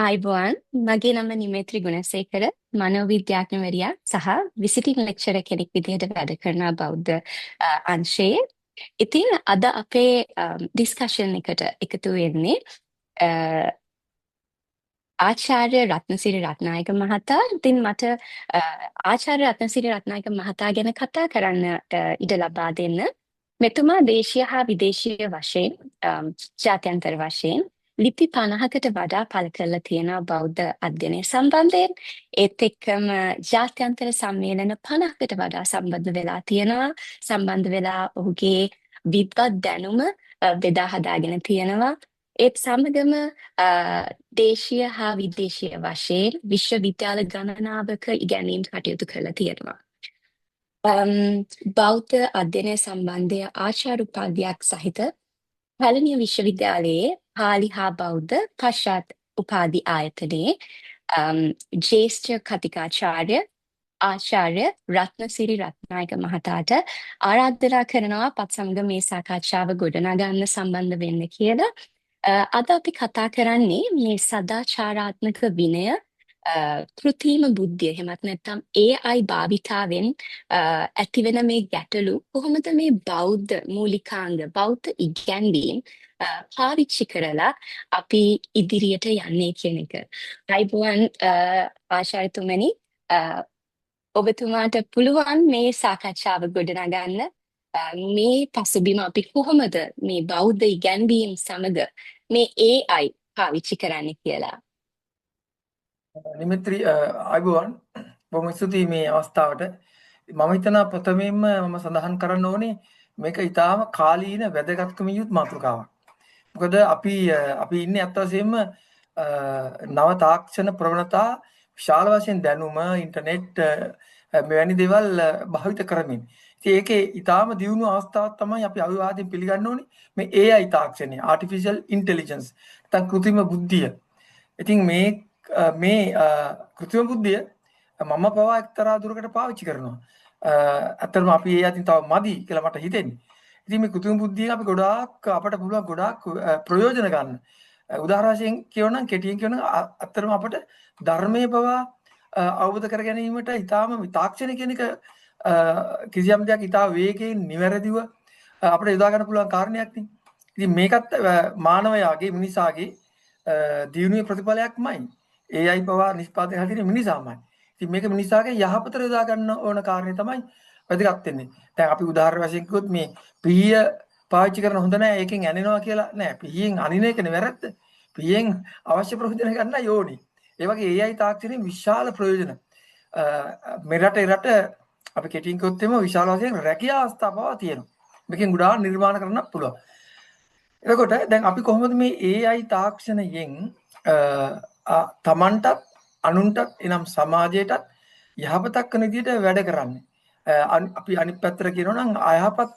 ආයිබෝවන් මගේ නම නිමේත්‍රි ගුණසේකර මනෝවිද්‍යාඥවරියක් සහ විසිටින් ලෙක්චරර් කෙනෙක් විදිහට වැඩ කරන බෞද්ධ අංශයේ. ඉතින් අද අපේ ඩිස්කෂන් එකට එකතු වෙන්නේ අ, ආචාර්ය රත්නසිරි රත්නායක මහතා. ඉතින් මට ආචාර්ය රත්නසිරි රත්නායක මහතා ගැන කතා කරන්න ඉඩ ලබා දෙන්න. මෙතුමා දේශීය හා විදේශීය වශයෙන් ජාත්‍යන්තර වශයෙන් ලිපි 50කට වඩා පළ කරලා තියෙනවා බෞද්ධ අධ්‍යයනය සම්බන්ධයෙන්. ඒත් එක්කම ජාත්‍යන්තර සම්මේලන 50කට වඩා සම්බන්ධ වෙලා ඔහුගේ විද්වත් දැනුම බෙදා හදාගෙන තියෙනවා. ඒත් සමගම දේශීය හා විදේශීය වශයෙන් විශ්වවිද්‍යාල ගණනාවක ඉගැන්වීම් කටයුතු කරලා තියෙනවා. බෞද්ධ අධ්‍යයනය සම්බන්ධය ආචාර්ය උපාධියක් සහිත පැලණිය විශ්වවිද්‍යාලයේ පාලි හා බෞද්ධ පශ්චාත් උපාධි ආයතනයේ ජ්‍යෙෂ්ඨ කතිකාචාර්ය ආචාර්ය රත්නසිරි රත්නායක මහතාට ආරාධනා කරනවා පත් සමග මේ සාකච්ඡාව ගොඩනගන්න සම්බන්ධ වෙන්න කියලා. අද අපි කතා කරන්නේ මේ සදාචාරාත්මක විනය කෘත්‍රිම බුද්ධිය එහෙමත් නැත්නම් AI භාවිතාවෙන් ඇතිවෙන මේ ගැටලු කොහොමද මේ බෞද්ධ මූලිකාංග බෞද්ධ ඉගැන්වීම් පාවිච්චි කරලා අපි ඉදිරියට යන්නේ කියන එක. අයිබෝවන් ආචාර්යතුමනි, ඔබතුමාට පුළුවන් මේ සාකච්ඡාව ගොඩනගන්න මේ පසුබිම අපි කොහොමද මේ බෞද්ධ ඉගැන්වීම් සමග මේ AI පාවිච්චි කරන්න කියලා. නිමිත්‍රි අයිබෝවන් බොහොම ස්තුතියි මේ අවස්ථාවට. මම හිතනවා ප්‍රථමයෙන්ම මම සඳහන් කරන්න ඕනේ මේක ඊටාම කාලීන වැදගත්කම යුත් මාතෘකාවක්. මොකද අපි ඉන්නේ අත් වශයෙන්ම නව තාක්ෂණ ප්‍රවණතා විශාල වශයෙන් දැනුම ඉන්ටර්නෙට් මෙවැනි දේවල් භාවිත කරමින්. ඉතින් ඒකේ ඊටාම දියුණු අවස්ථාවක් තමයි අපි අවිවාදයෙන් පිළිගන්න ඕනේ මේ AI තාක්ෂණය, artificial intelligence, නැත්නම් කෘත්‍රිම බුද්ධිය. ඉතින් මේ කෘත්‍රිම බුද්ධිය මම පවා එක්තරා දුරකට පාවිච්චි කරනවා. ඇත්තටම අපි ඒ අතින් තව මදි කියලා මට හිතෙන්නේ. ඉතින් මේ කෘත්‍රිම බුද්ධියෙන් අපි අපට පුළුවන් ගොඩාක් ප්‍රයෝජන ගන්න. උදාහරණ වශයෙන් කියනනම් කෙටියෙන් කියනනම් ඇත්තටම අපට ධර්මයේ පවා අවබෝධ කර ගැනීමට ඊටාම තාක්ෂණික කෙනෙක් කිසියම් දෙයක් ඊටා වේගයෙන් නිවැරදිව අපිට යොදා ගන්න පුළුවන් කාරණයක් නේ. ඉතින් මේකත් මානවයාගේ මිනිසාගේ දියුණුවේ ප්‍රතිඵලයක්මයි. AI පවා නිෂ්පාදනය හදින මිනිසාමයි. ඉතින් මේක මිනිසාගේ යහපතට යොදා ගන්න ඕන කාරණේ තමයි වැදගත් වෙන්නේ. දැන් අපි උදාහරණ වශයෙන් කිව්වොත් මේ පිහිය පාවිච්චි කරන හොඳ නැහැ ඒකෙන් ඇනෙනවා කියලා නෑ. පිහියෙන් අනින එක නෙවැරද්ද. පිහියෙන් අවශ්‍ය ප්‍රයෝජන ගන්නයි ඕනේ. ඒ වගේ AI තාක්ෂණයෙන් විශාල ප්‍රයෝජන මේ රට අපි කෙටියෙන් කිව්වොත් එimhe විශාල වශයෙන් රැකියා අවස්ථා පවා තියෙනවා. මේකෙන් ගොඩාක් නිර්මාණ කරන්න පුළුවන්. එතකොට දැන් අපි කොහොමද මේ AI තාක්ෂණයෙන් තමන්ටත් අනුන්ටත් එනම් සමාජයටත් යහපතක් කරන විදිහට වැඩ කරන්නේ. අපි අනිත් පැත්තට කියනවා නම් අයහපත්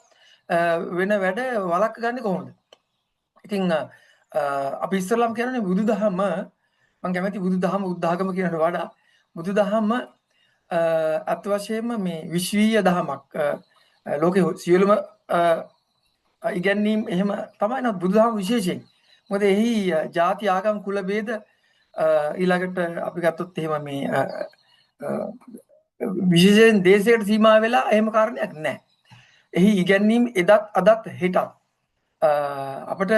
වෙන වැඩ වළක්ව ගන්නේ කොහොමද? ඉතින් අපි ඉස්සෙල්ලාම කියන්නේ බුදුදහම මම කැමති බුදුදහම උද්ධාගම කියනට වඩා බුදුදහම අත් වශයෙන්ම මේ විශ්වීය දහමක් ලෝකේ සියලුම ඉගැන්වීම් එහෙම තමයි නේද බුදුදහම විශේෂයෙන්. මොකද එහි ಜಾති ආගම් කුල ભેද ඊළඟට අපි ගත්තොත් එහෙම මේ විශේෂයෙන් දේශයකට සීමා වෙලා එහෙම කාරණයක් නැහැ. එහි ඉගැන්වීම් එදත් අදත් හෙටත් අපිට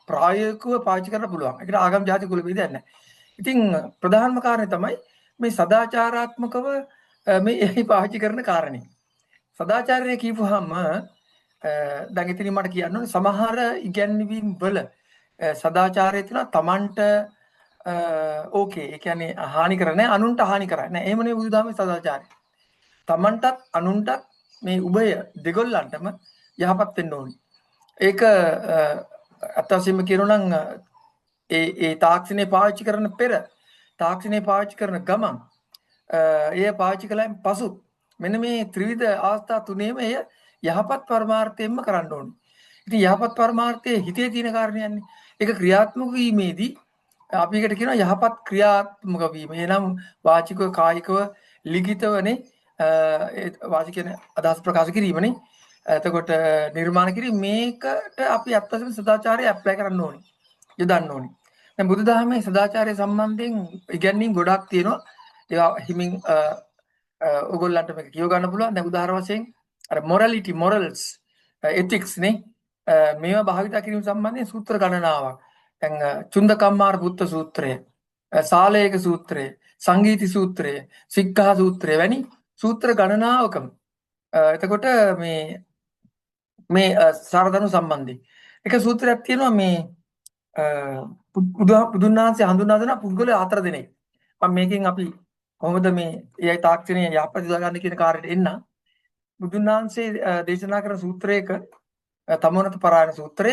ප්‍රායෝගිකව පාවිච්චි කරන්න පුළුවන්. ඒකට ආගම් ಜಾති කුල ભેදයක් නැහැ. ඉතින් ප්‍රධානම කාරණේ තමයි මේ සදාචාරාත්මකව මේ එහි පාවිච්චි කරන කාරණේ. සදාචාරය කියපුවාම දැන් ඉතින් මට කියන්න ඕනේ සමහර ඉගැන්වීම් වල සදාචාරය තියෙනවා Tamanට ඕකේ ඒ කියන්නේ හානි කරන්නේ අනුන්ට හානි කරන්නේ නැහැ. එහෙම නෙවෙයි බුදුදහමේ සදාචාරය. Tamanටත් අනුන්ටත් මේ උභය දෙගොල්ලන්ටම යහපත් වෙන්න ඕනේ. ඒක අත්‍යවශ්‍යම කියනවා නම් ඒ තාක්ෂණය පාවිච්චි කරන පෙර තාක්ෂණය පාවිච්චි කරන ගමන් එය පාවිච්චි කළාන් පසු මෙන්න මේ ත්‍රිවිධ අවස්ථා තුනේම එය යහපත් පරමාර්ථයෙන්ම කරන්න ඕනේ. ඉතින් යහපත් පරමාර්ථයේ හිතේ තියෙන කාරණයන්නේ. ඒක ක්‍රියාත්මක වීමේදී අපි එකට කියනවා යහපත් ක්‍රියාත්මක වීම. එනම් වාචිකව, කායිකව, ලිඛිතවනේ වාචික කියන අදහස් ප්‍රකාශ කිරීමනේ. එතකොට නිර්මාණ කිරීම මේකට අපි අත්‍යවශ්‍යම සදාචාරය ඇප්ලයි කරන්න ඕනේ. යොදන්න ඕනේ. දැන් බුදුදහමේ සදාචාරය සම්බන්ධයෙන් ඉගැන්වීම් ගොඩක් තියෙනවා. ඒවා හිමින් ඔයගොල්ලන්ට මේක කියව ගන්න පුළුවන්. දැන් උදාහරණ වශයෙන් අර මොරැලිටි මොරල්ස් එතික්ස් නේ මේවා භාවිත කිරීම සම්බන්ධයෙන් සූත්‍ර ගණනාවක්. දැන් චුන්දකම්මාර පුත්ත සූත්‍රය, සාලේක සූත්‍රය, සංගීති සූත්‍රය, සික්ඛා සූත්‍රය වැනි සූත්‍ර ගණනාවකම එතකොට මේ සාරධනු සම්බන්ධයෙන් එක සූත්‍රයක් තියෙනවා මේ බුදුන් වහන්සේ හඳුන්වා දෙන පුද්ගලයෝ 4 දෙනෙක්. මම මේකෙන් අපි කොහොමද මේ AI තාක්ෂණය යහපත් ගන්න කියන කාර්යයට එන්න. බුදුන් වහන්සේ දේශනා කරන සූත්‍රයක තමෝනත පරායන සූත්‍රය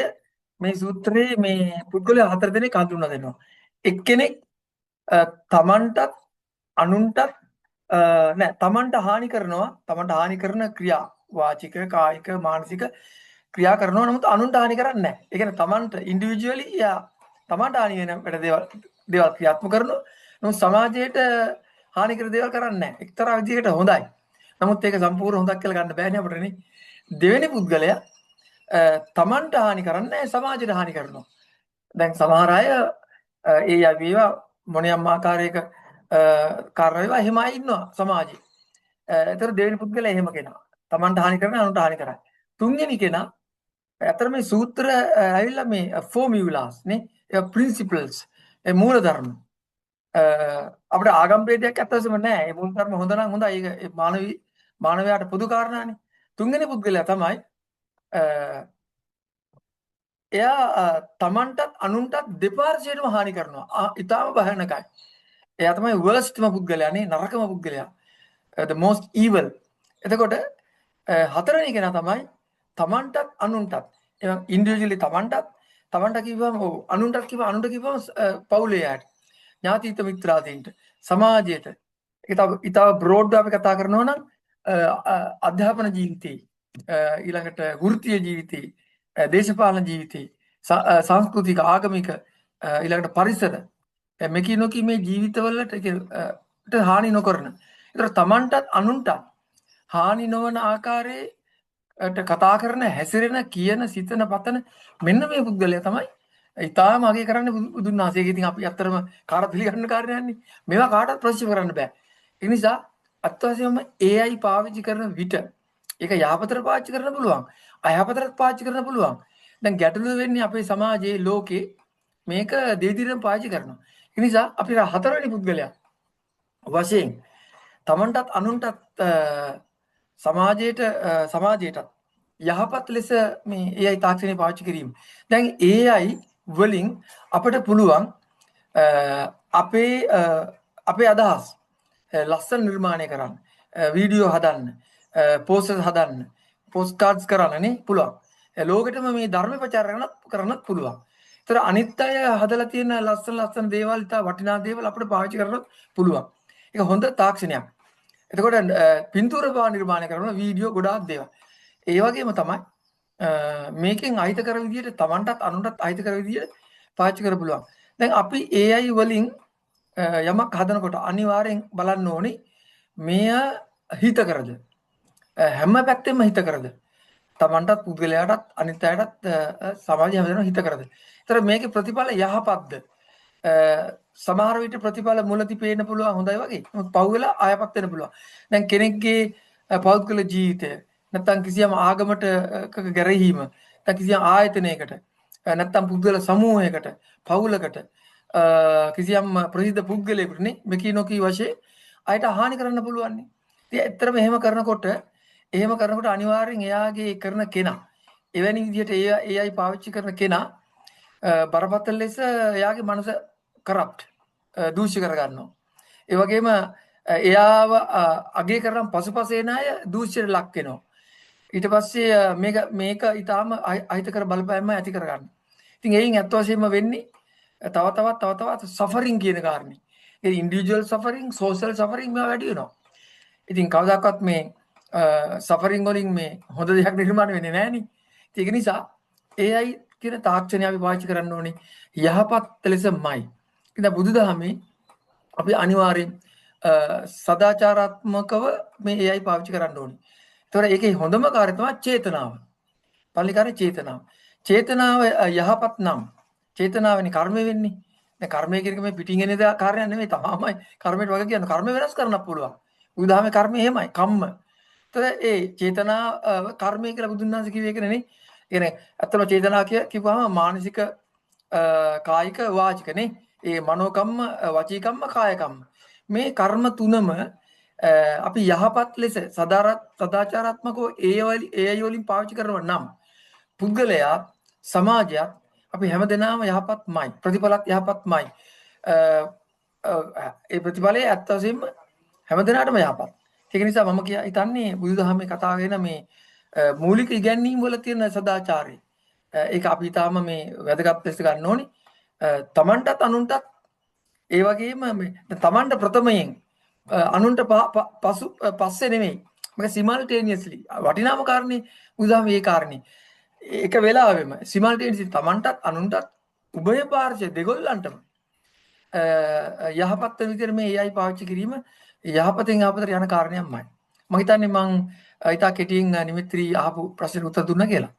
මේ සූත්‍රයේ මේ පුද්ගලයෝ 4 දෙනෙක් හඳුන්වා දෙනවා. එක්කෙනෙක් තමන්ටත් අනුන්ටත් නෑ තමන්ට හානි කරනවා. තමන්ට හානි කරන ක්‍රියා වාචික කායික මානසික ක්‍රියා කරනවා. නමුත් අනුන්ට හානි කරන්නේ නැහැ. ඒ කියන්නේ තමන්ට ඉන්ඩිවිජුවලි තමන්ට හානි වෙන වැඩ දේවල් ක්‍රියාත්මක කරනවා. නමුත් සමාජයට හානි කර දේවල් කරන්නේ නැහැ. එක්තරා විදිහකට හොඳයි. නමුත් ඒක සම්පූර්ණ හොඳක් කියලා ගන්න බෑනේ අපිට නේ. දෙවෙනි පුද්ගලයා තමන්ට හානි කරන්නේ නැහැ, සමාජයට හානි කරනවා. දැන් සමහර අය ඒ යවීවා මොනියම් ආකාරයක කාරණා වේවා එහෙම අය ඉන්නවා සමාජයේ. ඒතර දෙවෙනි පුද්ගලයා එහෙම කෙනා. තමන්ට හානි කරන අනුන්ට හානි කරයි. තුන්වෙනි කෙනා අතර මේ සූත්‍ර ඇවිල්ලා මේ ෆෝමියුලාස් නේ ඒ ප්‍රින්සිපල්ස් ඒ මූලධර්ම අපිට ආගම් ભેදයක් අත්‍යවශ්‍යම නැහැ. ඒ මූලධර්ම හොඳ නම් හොඳයි. ඒක මානවයාට පොදු කාරණානේ. තුන්වෙනි පුද්ගලයා තමයි එයා තමන්ටත් අනුන්ටත් දෙපාර්ශ්වයටම හානි කරනවා. ඊටාම භයානකයි. එයා තමයි worstම පුද්ගලයා නේ, නරකම පුද්ගලයා. The most evil. එතකොට හතරවෙනි කෙනා තමයි තමන්ටත් අනුන්ටත් ඉන්ඩිවිජුවලි තමන්ට කිව්වම අනුන්ටත් කිව්වම අනුන්ට කිව්වම පවුලේ යාට ඥාතිත මිත්‍රාදීන්ට සමාජයට ඒක තව බ්‍රෝඩ් අපි කතා කරනවා නම් අධ්‍යාපන ජීවිතේ ඊළඟට වෘත්තීය ජීවිතේ දේශපාලන ජීවිතේ සංස්කෘතික ආගමික ඊළඟට පරිසර මෙකිනෝකී මේ ජීවිතවලට හානි නොකරන. ඒතර තමන්ටත් අනුන්ටත් හානි නොවන ආකාරයේ කතා කරන හැසිරෙන කියන සිතන පතන මෙන්න මේ පුද්ගලයා තමයි ඊටාම අගය කරන්නේ බුදුන් වහන්සේගේ. ඉතින් අපි අත්‍තරම කාට පිළිගන්න කාරණයක් මේවා කාටවත් ප්‍රශ්න කරන්න බෑ. ඒ නිසා අත්වශයෙන්ම AI පාවිච්චි කරන විට ඒක යහපතට පාවිච්චි කරන්න පුළුවන්, අයහපතට පාවිච්චි කරන්න පුළුවන්. දැන් ගැටලුව වෙන්නේ අපේ සමාජයේ ලෝකේ මේක දෙවිදිරම පාවිච්චි කරනවා. ඒ නිසා අපි හතරවෙනි පුද්ගලයා වශයෙන් තමන්ටත් අනුන්ටත් සමාජයටත් යහපත් ලෙස මේ AI තාක්ෂණය පාවිච්චි කිරීම. දැන් AI වලින් අපිට පුළුවන් අපේ අදහස් ලස්සන නිර්මාණය කරන්න, වීඩියෝ හදන්න, පෝස්ටර්ස් හදන්න, පෝස්ට් කාඩ්ස් කරන්න නේ පුළුවන්. ලෝකෙටම මේ ධර්ම ප්‍රචාර කරන්නත් පුළුවන්. ඒතර අනිත් අය හදලා තියෙන ලස්සන දේවල් ඉතා වටිනා දේවල් අපිට පාවිච්චි කරන්නත් පුළුවන්. ඒක හොඳ තාක්ෂණයක්. එතකොට පින්තූර පවා නිර්මාණය කරන වීඩියෝ ගොඩාක් දේවල්. ඒ වගේම තමයි මේකෙන් අහිතකර විදියට තමන්ටත් අනුන්ටත් අහිතකර විදියට පාවිච්චි කරන්න පුළුවන්. දැන් අපි AI වලින් යමක් හදනකොට අනිවාර්යෙන් බලන්න ඕනේ මෙය හිතකරද? හැම පැත්තෙම හිතකරද? තමන්ටත් පුද්ගලයාටත් අනිත් අයටත් සමාජය හැමදේම හිතකරද? ඒතර මේකේ ප්‍රතිඵල යහපත්ද? සමහර විට ප්‍රතිඵල මුලදී පේන්න පුළුවන් හොඳයි වගේ. නමුත් පහු වෙලා ආයපත් වෙන්න පුළුවන්. දැන් කෙනෙක්ගේ පෞද්ගල ජීවිතය නැත්නම් කිසියම් ආගමට ගැරහීම නැත්නම් කිසියම් ආයතනයකට නැත්නම් පුද්ගල සමූහයකට පවුලකට කිසියම් ප්‍රසිද්ධ පුද්ගලයෙකුට නේ මෙකිනෝකී වශයෙන් අයට හානි කරන්න පුළුවන් නේ. ඉතින් ඇත්තටම එහෙම කරනකොට අනිවාර්යෙන් එයාගේ කරන කෙනා එවැනි විදිහට AI පාවිච්චි කරන කෙනා බරපතල ලෙස එයාගේ මනස කරප්ට් දූෂ්‍ය කර ගන්නවා. ඒ වගේම එයාව අගය කරන් පසුපස එන අය දූෂ්‍යයට ලක් වෙනවා. ඊට පස්සේ මේක ඊටාම අහිතකර බලපෑම ඇති කර ගන්න. ඉතින් එයින් ඇත්ත වශයෙන්ම වෙන්නේ තව තවත් සෆරින් කියන කාරණේ. ඒ ඉන්ඩිවිජුවල් සෆරින්, සෝෂල් සෆරින් මේවා වැඩි වෙනවා. ඉතින් කවදාකවත් මේ සෆරින් වලින් මේ හොඳ දෙයක් නිර්මාණය වෙන්නේ නැහැ නේ. ඒක නිසා AI කියන තාක්ෂණය අපි පාවිච්චි කරන්න ඕනේ යහපත් ලෙසමයි. ඉතින් බුදුදහමේ අපි අනිවාර්යෙන් සදාචාරාත්මකව මේ AI පාවිච්චි කරන්න ඕනේ. ඒතොර ඒකේ හොඳම කාර්යය තමයි චේතනාව. පළවෙනි කාර්යය චේතනාව. චේතනාව යහපත් නම් චේතනාවෙනි කර්ම වෙන්නේ. දැන් කර්මය කියන එක මේ පිටින් එන කාර්යයක් නෙමෙයි තමයි කර්මයට වගේ කියන්නේ. කර්ම වෙනස් කරන්නත් පුළුවන්. බුදුදහමේ කර්මය එහෙමයි. කම්ම. ඒතර ඒ චේතනා කර්මය කියලා බුදුන් වහන්සේ කිව්වේ ඒක නෙනේ. කියන්නේ අත්තම චේතනා කිව්වහම මානසික කායික වාචික නේ. ඒ මනෝකම්ම වචීකම්ම කායකම්ම. මේ කර්ම තුනම අපි යහපත් ලෙස සදාචාරාත්මකව ඒ වලින් පාවිච්චි කරනවා නම් පුද්ගලයා සමාජයත් අපි හැමදෙනාම යහපත්මයි ප්‍රතිඵලත් යහපත්මයි ඒ ප්‍රතිඵලයේ ඇත්ත වශයෙන්ම හැමදෙනාටම යහපත්. ඒක නිසා මම හිතන්නේ බුදුදහමේ කතා වෙන මේ මූලික ඉගැන්වීම් වල තියෙන සදාචාරය ඒක අපි තාම මේ වැදගත් ලෙස ගන්න ඕනේ. තමන්ටත් අනුන්ටත් ඒ වගේම මේ තමන්ට ප්‍රථමයෙන් අනුන්ට පස්සේ නෙමෙයි. මේක සිමල්ටේනියස්ලි වටිනාම කාරණේ බුදුදහම මේ කාරණේ. ඒක වෙලාවෙම සිමල්ටේනියස්ලි තමන්ටත් අනුන්ටත් උභය පාර්ශ්ව දෙගොල්ලන්ටම යහපත් වෙන විදිහට මේ AI පාවිච්චි කිරීම යහපතෙන් යහපතට යන කාරණයක්මයි. මම හිතන්නේ මං හිතා කෙටියෙන් නිමිත්‍රි අහපු ප්‍රශ්නෙට උත්තර දුන්නා කියලා.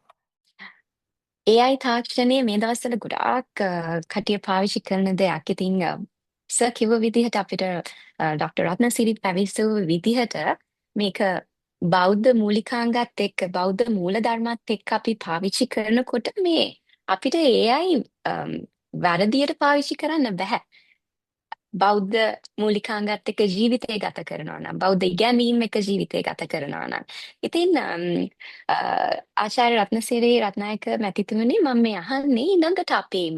AI තාක්ෂණය මේ දවස්වල ගොඩාක් කටිය පාවිච්චි කරන දෙයක්. ඉතින් සර් කිව්ව විදිහට අපිට ඩොක්ටර් රත්නසිරි පැවිසූ විදිහට මේක බෞද්ධ මූලිකාංගත් එක්ක බෞද්ධ මූලධර්මත් එක්ක අපි පාවිච්චි කරනකොට මේ අපිට AI වැරදියට පාවිච්චි කරන්න බෑ. බෞද්ධ මූලිකාංගත් එක්ක ජීවිතය ගත කරනවා නම් බෞද්ධ ඉගැන්වීම් එක්ක ජීවිතය ගත කරනවා නම් ඉතින් ආචාර්ය රත්නසිරි රත්නායක මැතිතුමනි මම මේ අහන්නේ ඊළඟට අපේ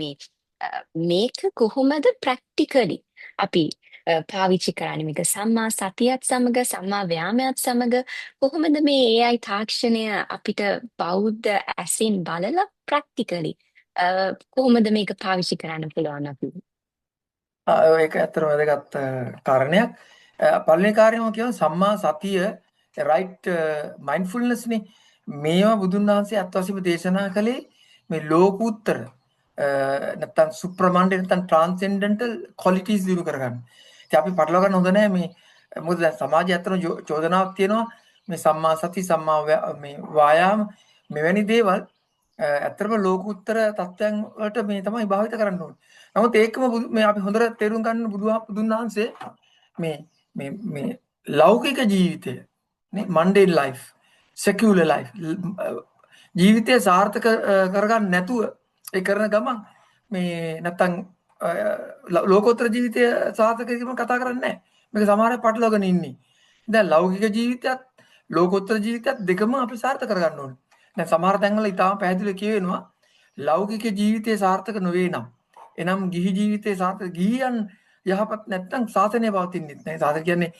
මේක කොහොමද ප්‍රැක්ටිකලි අපි පාවිච්චි කරන්නේ මේක සම්මා සතියත් සමග සම්මා ව්‍යායාමයත් සමග කොහොමද මේ AI තාක්ෂණය අපිට බෞද්ධ ඇසින් බලලා ප්‍රැක්ටිකලි කොහොමද මේක පාවිච්චි කරන්න පුළුවන් අපි ඒක ඇත්තටම වැදගත් කාරණයක්. පළවෙනි කාරණේම කියනවා සම්මා සතිය right mindfulness නේ. මේවා බුදුන් වහන්සේ අත් වශයෙන්ම දේශනා කළේ මේ ලෝකෝත්තර නැත්තම් සුප්‍රමණ්ඩ නැත්තම් transcendental qualities දිනු කරගන්න. ඉතින් අපි පටලවා ගන්න හොඳ නැහැ මේ මොකද දැන් සමාජයේ අතර චෝදනාවක් තියෙනවා මේ සම්මා සති සම්මා මේ වායාම මෙවැනි දේවල් ඇත්තටම ලෝකෝත්තර තත්ත්වයන් වලට මේ තමයි භාවිත කරන්න ඕනේ. නමුත් ඒකම මේ අපි හොඳට තේරුම් ගන්න බුදුන් වහන්සේ මේ ලෞකික ජීවිතය නේ මන්ඩේන් ලයිෆ් සෙකියුලර් ලයිෆ් ජීවිතය සාර්ථක කරගන්න නැතුව ඒ කරන ගමන් මේ නැත්තම් ලෝකෝත්තර ජීවිතය සාර්ථක කිරීම කතා කරන්නේ නැහැ. මේක සමහරව පටලවාගෙන ඉන්නේ. දැන් ලෞකික ජීවිතයත් ලෝකෝත්තර ජීවිතයත් දෙකම අපි සාර්ථක කරගන්න ඕනේ. දැන් සමහර තැන්වල ඊටාම පැහැදිලිව කියවෙනවා ලෞකික ජීවිතය සාර්ථක නොවේ නම් එනම් ගිහි ජීවිතේ සාර්ථක ගිහියන් යහපත් නැත්නම් සාසනය පවතින්නේ නැහැ. සාසන කියන්නේ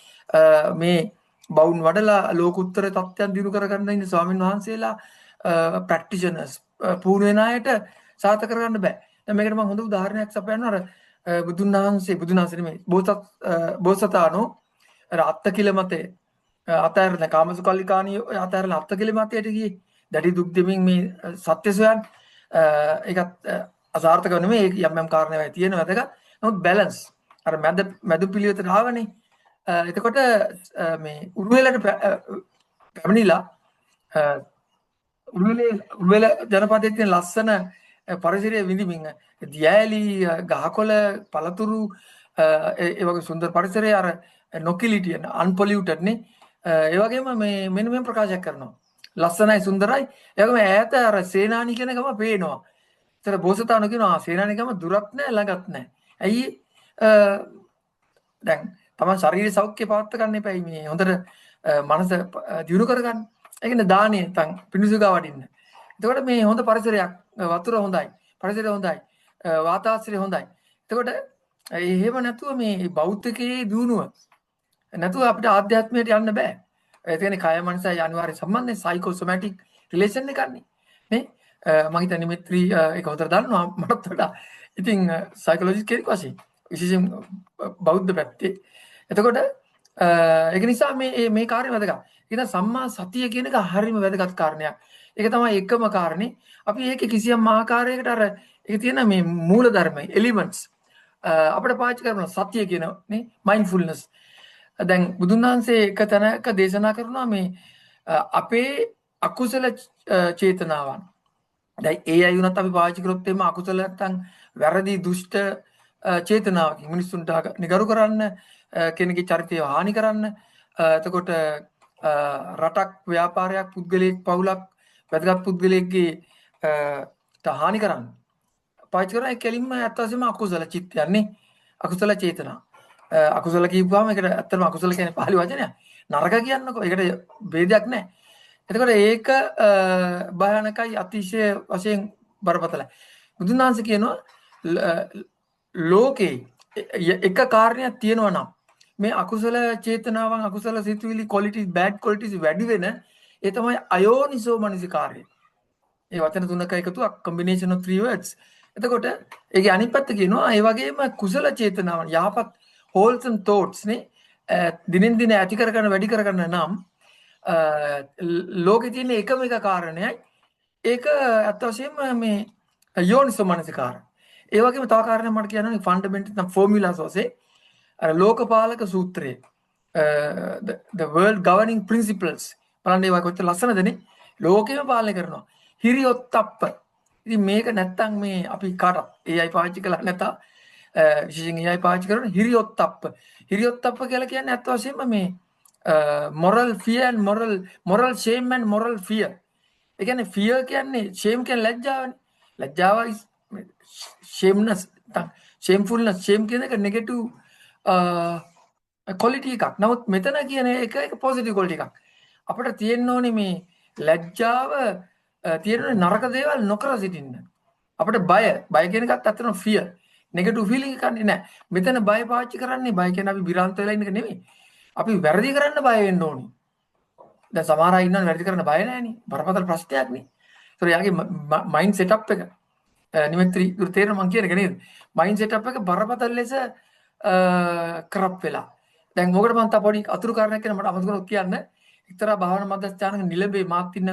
මේ බවුන් වඩලා ලෝකුත්තර තත්ත්වයන් දිනු කරගන්න ඉන්න ස්වාමීන් වහන්සේලා ප්‍රැක්ටිෂනර්ස් පුහුණු වෙන අයට සාර්ථක කරගන්න බෑ. දැන් මේකට මම හොඳ උදාහරණයක් සපයනවා. අර බුදුන් වහන්සේ නෙමෙයි බෝසතාණෝ අර අත්තකිල මතේ අතහැරලා කාමසුකල්ලිකාණී අතහැරලා අත්තකිල මතයට ගියේ. දැඩි දුක් දෙමින් මේ සත්‍ය සොයන් ඒකත් අසාර්ථක නෙමෙයි යම් යම් කාරණාවක් තියෙන වැදගත්. නමුත් බැලන්ස් අර මැද පිළිවෙතට ආවනේ. එතකොට මේ උරුවෙලට පැමිණිලා උරුවෙල ජනපදයේ තියෙන ලස්සන පරිසරය විඳින්මින් දියැලි ගහකොළ පළතුරු ඒ වගේ සුන්දර පරිසරය අර නොකිලිටිය අන්පොලියුටඩ් නේ. ඒ වගේම මේ මෙන්න මේ ප්‍රකාශයක් කරනවා. ලස්සනයි සුන්දරයි. ඒ වගේම ඈත අර සේනානි කියන ගම පේනවා. ඒතර බෝසතාණෝ කියනවා සේනානි ගම දුරත් නැහැ ළඟත් නැහැ. ඇයි දැන් තමන් ශරීර සෞඛ්‍ය පවත්වා ගන්න එපයි මේ හොඳට මනස දියුණු කරගන්න. ඒ කියන්නේ දානේ නැත්නම් පිණිසුගා වඩින්න. එතකොට මේ හොඳ පරිසරයක් වතුර හොඳයි. පරිසරය හොඳයි. වාතාශ්‍රය හොඳයි. එතකොට එහෙම නැතුව මේ භෞතිකයේ දියුණුව නැතුව අපිට ආධ්‍යාත්මයට යන්න බෑ. ඒ කියන්නේ කය මනසයි අනිවාර්ය සම්බන්ධයි සයිකෝසොමැටික් රිලේෂන් එකක් නේ. මම හිතන්නේ මිත්‍රි ඒක හොඳට දන්නවා මටත් වඩා. ඉතින් සයිකොලොජිස්ට් කෙනෙක් වශයෙන් විශේෂයෙන් බෞද්ධ පැත්තේ. එතකොට ඒක නිසා මේ කාර්යය වැදගත්. ඒක සම්මා සතිය කියන එක හරියම වැදගත් කාරණයක්. ඒක තමයි එකම කාරණේ. අපි ඒකේ කිසියම් ආකාරයකට අර ඒක තියෙන මේ මූල ධර්ම එලිමන්ට්ස් අපිට පාවිච්චි කරනවා සතිය කියන නේ මයින්ඩ්ෆුල්නස්. දැන් බුදුන් වහන්සේ එක තැනක දේශනා කරනවා මේ අපේ අකුසල චේතනාවන්. දැන් ඒ අය උනත් අපි පාවිච්චි කරොත් එimhe අකුසල නැත්තම් වැරදි දුෂ්ට චේතනාවකින් මිනිස්සුන්ට නිගරු කරන්න, කෙනෙකුගේ චරිතය හානි කරන්න, එතකොට රටක් ව්‍යාපාරයක් පුද්ගලයෙක් පවුලක් වැදගත් පුද්ගලයෙක්ගේ හානි කරන්න පාවිච්චි කරන ඒ කෙලින්ම ඇත්ත වශයෙන්ම අකුසල චිත්තයන් නේ. අකුසල චේතනා. අකුසල කියපුවාම ඒකට ඇත්තටම අකුසල කියන්නේ පාලි වචනයක්. නරක කියන්නකො. ඒකට ભેදයක් නැහැ. එතකොට ඒක භයානකයි අතිශය වශයෙන් බරපතලයි. බුදුන් වහන්සේ කියනවා ලෝකේ එක කාරණයක් තියෙනවා නම් මේ අකුසල චේතනාවන් අකුසල සිතුවිලි qualities bad qualities වැඩි වෙන ඒ තමයි අයෝනිසෝ මනසිකාර්යය. ඒ වචන තුනක එකතුවක් combination of three words. එතකොට ඒකේ අනිත් පැත්ත කියනවා ඒ වගේම කුසල චේතනාවන් යහපත් wholesome thoughts නේ දිනෙන් දින ඇති කරගන්න වැඩි කරගන්න නම් ලෝකේ තියෙන එකම එක කාරණයයි ඒක අත් වශයෙන්ම මේ යෝනිසෝ මනසිකාරය. ඒ වගේම තව කාරණයක් මට කියන්න ෆන්ඩමෙන්ටල් ෆෝමියුලාස් ඔස්සේ අර ලෝකපාලක සූත්‍රයේ the world governing principles බලන්න ඒවා කොච්චර ලස්සනදනේ ලෝකෙම පාලනය කරනවා හිරියොත්ප්ප. ඉතින් මේක නැත්තම් මේ අපි කාටත් AI පාවිච්චි කළා නැතා විශේෂයෙන් AI පාවිච්චි කරන හිරියොත්ප්ප. හිරියොත්ප්ප කියලා කියන්නේ අත් වශයෙන්ම මේ moral fear and moral shame and moral fear. ඒ කියන්නේ fear කියන්නේ shame කියන්නේ ලැජ්ජාවනේ. ලැජ්ජාවයි shamefulness shame කියන එක negative quality එකක්. නමුත් මෙතන කියන එක positive quality එකක්. අපිට තියෙන්න ඕනේ මේ ලැජ්ජාව තියෙන නරක දේවල් නොකර සිටින්න. අපිට බය කියන එකත් අතන fear negative feeling එකක් නෑ. මෙතන බය පාවිච්චි කරන්නේ බය කියන්නේ අපි විරාන්ත වෙලා ඉන්න එක නෙමෙයි. අපි වැරදි කරන්න බය වෙන්න ඕනේ. දැන් සමහර අය ඉන්නවනේ වැරදි කරන්න බය නෑනේ. බරපතල ප්‍රශ්නයක් නේ. ඒතර යාගේ මයින්ඩ් සෙටප් එක නිමෙත්‍රි දුර තේරෙන මං කියන එක නේද? මයින්ඩ් සෙටප් එක බරපතල ලෙස කරප් වෙලා. දැන් මොකටද මං තා පොඩි අතුරු කාරණයක් කියන මට අමතක කරොත් කියන්න. එක්තරා භාවනා මධ්‍යස්ථානක නිලඹේ මාත් ඉන්න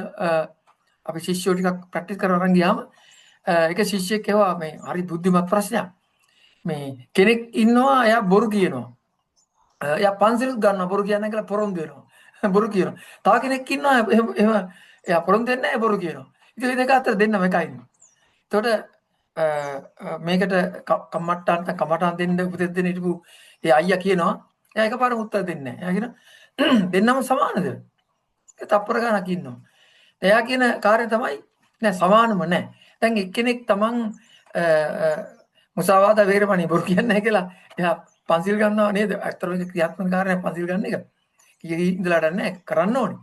අපි ශිෂ්‍යෝ ටිකක් ප්‍රැක්ටිස් කරලා අරන් ගියාම එක ශිෂ්‍යෙක් එවා මේ හරි බුද්ධිමත් ප්‍රශ්නයක්. මේ කෙනෙක් ඉන්නවා එයා බොරු කියනවා. එයා පන්සලුත් ගන්නවා බොරු කියන්නේ කියලා පොරොන්දු වෙනවා. බොරු කියනවා. තව කෙනෙක් ඉන්නවා එහෙම එයා පොරොන්දු වෙන්නේ නැහැ බොරු කියනවා. ඉතින් මේ දෙක අතර දෙන්නම එකයි ඉන්නේ. එතකොට මේකට කමට්ටාන් දෙන්න උපදෙස් දෙන්න හිටපු ඒ අයියා කියනවා එයා එකපාරම උත්තර දෙන්නේ නැහැ. එයා කියනවා දෙන්නම සමානද? ඒ තප්පර ගණක් ඉන්නවා. එයා කියන කාර්යය තමයි නෑ සමානම නෑ. දැන් එක්කෙනෙක් තමන් මුසාවාදා වේරමණී බොරු කියන්නේ නැහැ කියලා එයා පන්සිල් ගන්නවා නේද? ඇත්තටම ඒක ක්‍රියාත්මක කාර්යයක් පන්සිල් ගන්න එක. කීයේ ඉඳලා නැහැ කරන්න ඕනේ.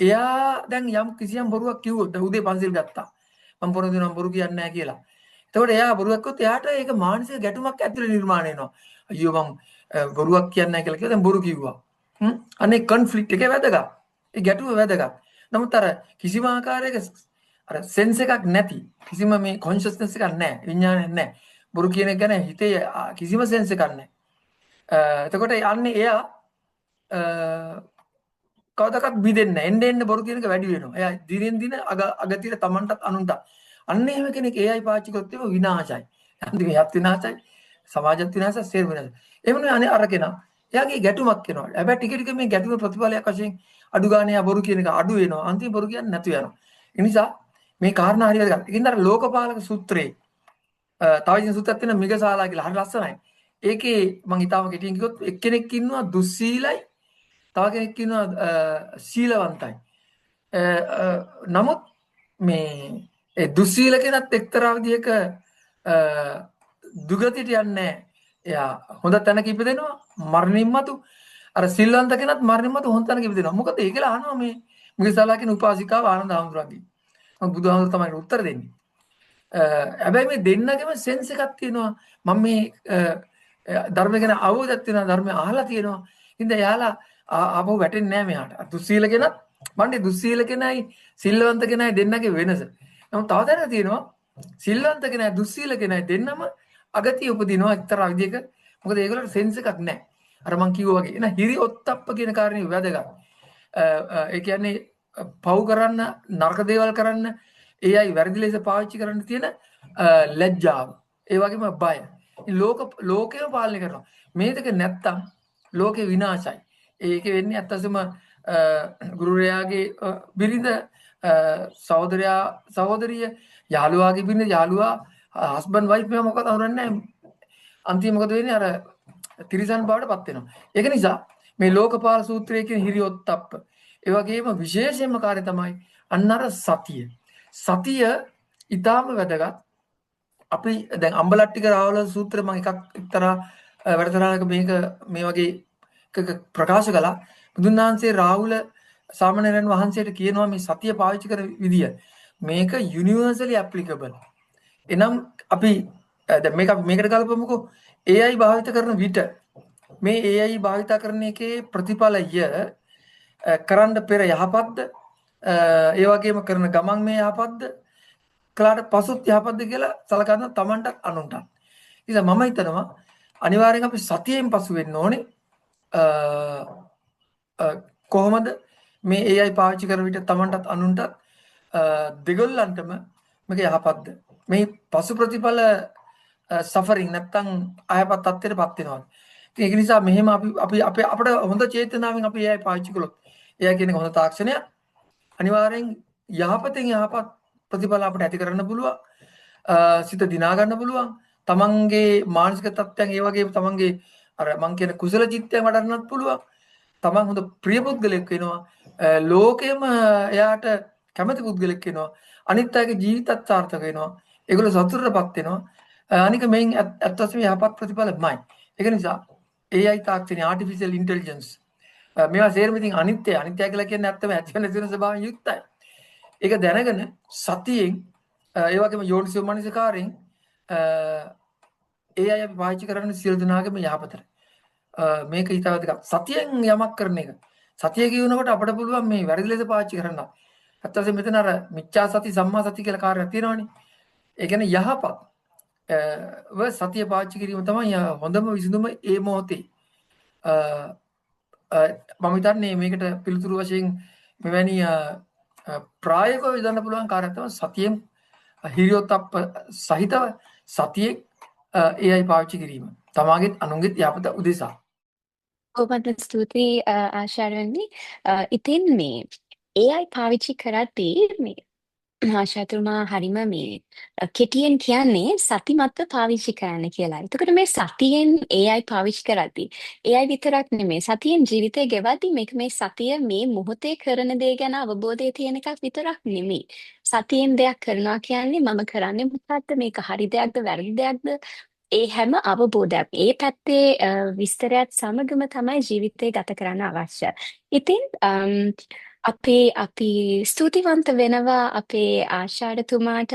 එයා දැන් යම් කිසියම් බොරුවක් කිව්වොත් උදේ පන්සිල් ගත්තා. මම පොරොන්දු වෙනවා බොරු කියන්නේ නැහැ කියලා. එතකොට එයා බොරුවක් කිව්වොත් එයාට ඒක මානසික ගැටුමක් ඇතුලේ නිර්මාණය වෙනවා. අයියෝ මම බොරුවක් කියන්නේ නැහැ කියලා කිව්වා දැන් බොරු කිව්වා. අනේ කොන්ෆ්ලික්ට් එක වැදගත්. ඒ ගැටුම වැදගත්. නමුත් අර කිසිම ආකාරයක අර සෙන්ස් එකක් නැති කිසිම මේ කොන්ෂස්නස් එකක් නැහැ විඥානයක් නැහැ බොරු කියන එක ගැන හිතේ කිසිම සෙන්ස් එකක් නැහැ. එතකොට යන්නේ එයා කවදාවත් බිඳෙන්නේ නැහැ. එන්න එන්න බොරු කියන එක වැඩි වෙනවා. එයා දිනෙන් දින අගතිර තමන්ටත් අනුන්ටත්. අන්න එහෙම කෙනෙක් AI පාවිච්චි කරොත් ඒක විනාශයි. අන්තිමේ යත් විනාශයි. සමාජත් විනාශයි, සේර විනාශයි. එහෙම නෙවෙයි අනේ අරගෙන එයාගේ ගැටුමක් වෙනවා. හැබැයි ටික ටික මේ ගැටුම ප්‍රතිඵලයක් වශයෙන් අඩු ගන්න යා බොරු කියන එක අඩු වෙනවා. අන්තිම බොරු කියන්නේ නැතු වෙනවා. ඒ නිසා මේ කාරණා හරි වැදගත්. ඒකින්ද අර ලෝකපාලක සූත්‍රයේ තව ඉතින් සූත්‍රයක් තියෙනවා මිගසාලා කියලා. හරි ලස්සනයි. ඒකේ මම ඊටාම කෙටියෙන් කිව්වොත් එක්කෙනෙක් ඉන්නවා දුස්සීලයි, තව කෙනෙක් ඉන්නවා සීලවන්තයි. නමුත් මේ ඒ දුස්සීල කෙනත් එක්තරා විදිහක දුගතියට යන්නේ එයා හොඳ තැනක ඉපදෙනවා මරණින් මතු. අර සිල්වන්ත කෙනත් මරණින් මතු හොඳ තැනක ඉපදෙනවා. මොකද ඒකලා අහනවා මේ මිගසාලා කියන උපාසිකාව ආනන්ද හාමුදුරුවන්ගේ. බුදුහාමුදුරුවෝ තමයි උත්තර දෙන්නේ. හැබැයි මේ දෙන්නගේම සෙන්ස් එකක් තියෙනවා. මම මේ ධර්ම ගැන අවබෝධයක් තියෙනවා, ධර්මය අහලා තියෙනවා. ඉතින් එයාලා ආපහු වැටෙන්නේ නැහැ මෙහාට. දුස්සීල කෙනත් මන්නේ දුස්සීල කෙනයි සිල්වන්ත කෙනයි දෙන්නගේ වෙනස. නමුත් තව දැනග තියෙනවා සිල්වන්ත කෙනයි දුස්සීල කෙනයි දෙන්නම අගතිය උපදිනවා එක්තරා විදිහක. මොකද ඒගොල්ලන්ට සෙන්ස් එකක් නැහැ. අර මං කිව්වා වගේ. එහෙනම් හිරි ඔත්තප්ප කියන කාරණේ වැදගත්. ඒ කියන්නේ පව් කරන්න නරක දේවල් කරන්න AI වැරදි ලෙස පාවිච්චි කරන්න තියෙන ලැජ්ජාව. ඒ වගේම බය. ලෝකෙම පාලනය කරනවා. මේ දෙක නැත්තම් ලෝකේ විනාශයි. ඒකේ වෙන්නේ අත්තසම ගුරුරයාගේ බිරිඳ සහෝදරයා සහෝදරිය යාළුවාගේ බිරිඳ යාළුවා හස්බන්ඩ් වයිෆ් මේව මොකද හොරන්නේ නැහැ. අන්තිම මොකද වෙන්නේ අර තිරිසන් බවටපත් වෙනවා. ඒක නිසා මේ ලෝකපාල සූත්‍රයේ කියන හිරියොත්ප්ප ඒ වගේම විශේෂයෙන්ම කාර්ය තමයි අන්න අර සතිය. සතිය ඊටාම වැදගත්. අපි දැන් අම්බලට්ටික රාවල සූත්‍රය මම එකක් එක්තරා වැඩසටහනක මේක මේ වගේ එකක ප්‍රකාශ කළා. බුදුන් වහන්සේ රාහුල සාමණේරයන් වහන්සේට කියනවා මේ සතිය පාවිච්චි කරන විදිය. මේක යුනිවර්සලි ඇප්ලිකබල්. එනම් අපි දැන් මේකට ගලපමුකෝ. AI භාවිත කරන විට මේ AI භාවිත කරන එකේ ප්‍රතිඵලය කරන්න පෙර යහපත්ද ඒ වගේම කරන ගමන් මේ යහපත්ද කළාට පසුත් යහපත්ද කියලා සලකන තමන්ටත් අනුන්ටත්. ඉතින් මම හිතනවා අනිවාර්යෙන් අපි සතියෙන් පසු වෙන්න ඕනේ. කොහොමද මේ AI පාවිච්චි කරන විට තමන්ටත් අනුන්ටත් දෙගොල්ලන්ටම මේක යහපත්ද? මේ පසු ප්‍රතිඵල සෆරින් නැත්තම් අයහපත් තත්ත්වයටපත් වෙනවා. ඉතින් ඒක නිසා මෙහෙම අපි අපිට හොඳ චේතනාවෙන් අපි AI පාවිච්චි කළොත් AI කියන එක හොඳ තාක්ෂණයක්. අනිවාර්යෙන් යහපතෙන් යහපත් ප්‍රතිඵල අපිට ඇති කරන්න පුළුවන්. සිත දිනා ගන්න පුළුවන්. තමන්ගේ මානසික තත්ත්වයන් ඒ වගේම තමන්ගේ අර මං කියන කුසල චිත්තයන් වඩන්නත් පුළුවන්. තමන් හොඳ ප්‍රිය පුද්ගලෙක් වෙනවා. ලෝකෙම එයාට කැමති පුද්ගලෙක් වෙනවා. අනිත් අයගේ ජීවිතත් සාර්ථක වෙනවා. ඒගොල්ලෝ සතුටටපත් වෙනවා. අනික මේන් ඇත්ත වශයෙන්ම යහපත් ප්‍රතිඵලමයි. ඒක නිසා AI තාක්ෂණය ආටිෆිෂියල් ඉන්ටෙලිජන්ස් මේවා සේරම ඉතින් අනිත්‍ය කියලා කියන්නේ ඇත්තම ඇති වෙන දින ස්වභාවයෙන් යුක්තයි. ඒක දැනගෙන සතියෙන් ඒ වගේම යෝනිසෝ මනසිකාරයෙන් AI අපි පාවිච්චි කරන්නේ සියලු දෙනාගේම යහපතට. මේක ඊට වැදගත්. සතියෙන් යමක් කරන එක. සතිය කියනකොට අපිට පුළුවන් මේ වැරදි ලෙස පාවිච්චි කරන්න. ඇත්ත වශයෙන්ම මෙතන අර මිච්ඡා සති සම්මා සති කියලා කාර්යයක් තියෙනවනේ. ඒ කියන්නේ යහපත් සතිය පාවිච්චි කිරීම තමයි හොඳම විසඳුම ඒ මොහොතේ. මම හිතන්නේ මේකට පිළිතුරු වශයෙන් මෙවැනි ප්‍රායෝගිකව යොදන්න පුළුවන් කාර්යයක් තමයි සතියෙන් හිරියොත්ප්ප සහිතව සතියේ AI පාවිච්චි කිරීම. තමාගේත් අනුන්ගේත් යහපත උදෙසා. ඔබට ස්තුතියි ආශාරවනි. ඉතින් මේ AI පාවිච්චි කරද්දී මේ ආශාතුමා හරිම මේ කෙටියෙන් කියන්නේ සතිමත්ව පාවිච්චි කරන්න කියලා. එතකොට මේ සතියෙන් AI පාවිච්චි කරද්දී AI විතරක් නෙමෙයි සතියෙන් ජීවිතේ ගෙවද්දී මේ සතිය මේ මොහොතේ කරන දේ ගැන අවබෝධය තියෙන එකක් විතරක් නෙමෙයි. සතියෙන් දෙයක් කරනවා කියන්නේ මම කරන්නේ මොකක්ද, මේක හරි දෙයක්ද වැරදි දෙයක්ද, ඒ හැම අවබෝධයක් ඒ පැත්තේ විස්තරයත් සමගම තමයි ජීවිතේ ගත කරන්න අවශ්‍ය. ඉතින් අපි ස්තුතිවන්ත වෙනවා අපේ ආචාර්යතුමාට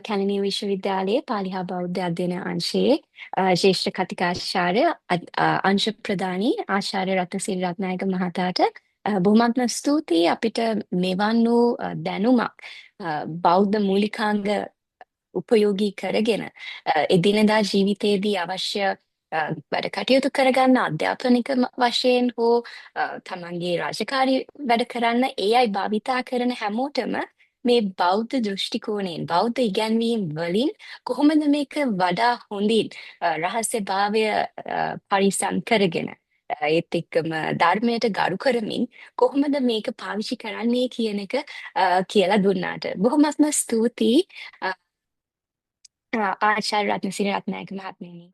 කැලණිය විශ්වවිද්‍යාලයේ පාලි හා බෞද්ධ අධ්‍යයන අංශයේ ජ්‍යෙෂ්ඨ කතිකාචාර්ය අංශ ප්‍රධානී ආචාර්ය රත්නසිරි රත්නායක මහතාට බොහොමත්ම ස්තුතියි අපිට මෙවන් වූ දැනුමක් බෞද්ධ මූලිකාංග උපයෝගී කරගෙන එදිනෙදා ජීවිතයේදී අවශ්‍ය වැඩ කටයුතු කරගන්න අධ්‍යාපනික වශයෙන් හෝ තමන්ගේ රාජකාරී වැඩ කරන්න AI භාවිතා කරන හැමෝටම මේ බෞද්ධ දෘෂ්ටි කෝණයෙන් බෞද්ධ ඉගැන්වීම් වලින් කොහොමද මේක වඩා හොඳින් රහස්‍යභාවය පරිසම් කරගෙන ඒත් එක්කම ධර්මයට ගරු කරමින් කොහොමද මේක පාවිච්චි කරන්නේ කියන එක කියලා දුන්නාට බොහොමත්ම ස්තුතියි ආචාර්ය රත්නසිරි රත්නායක මහත්මයාණනි.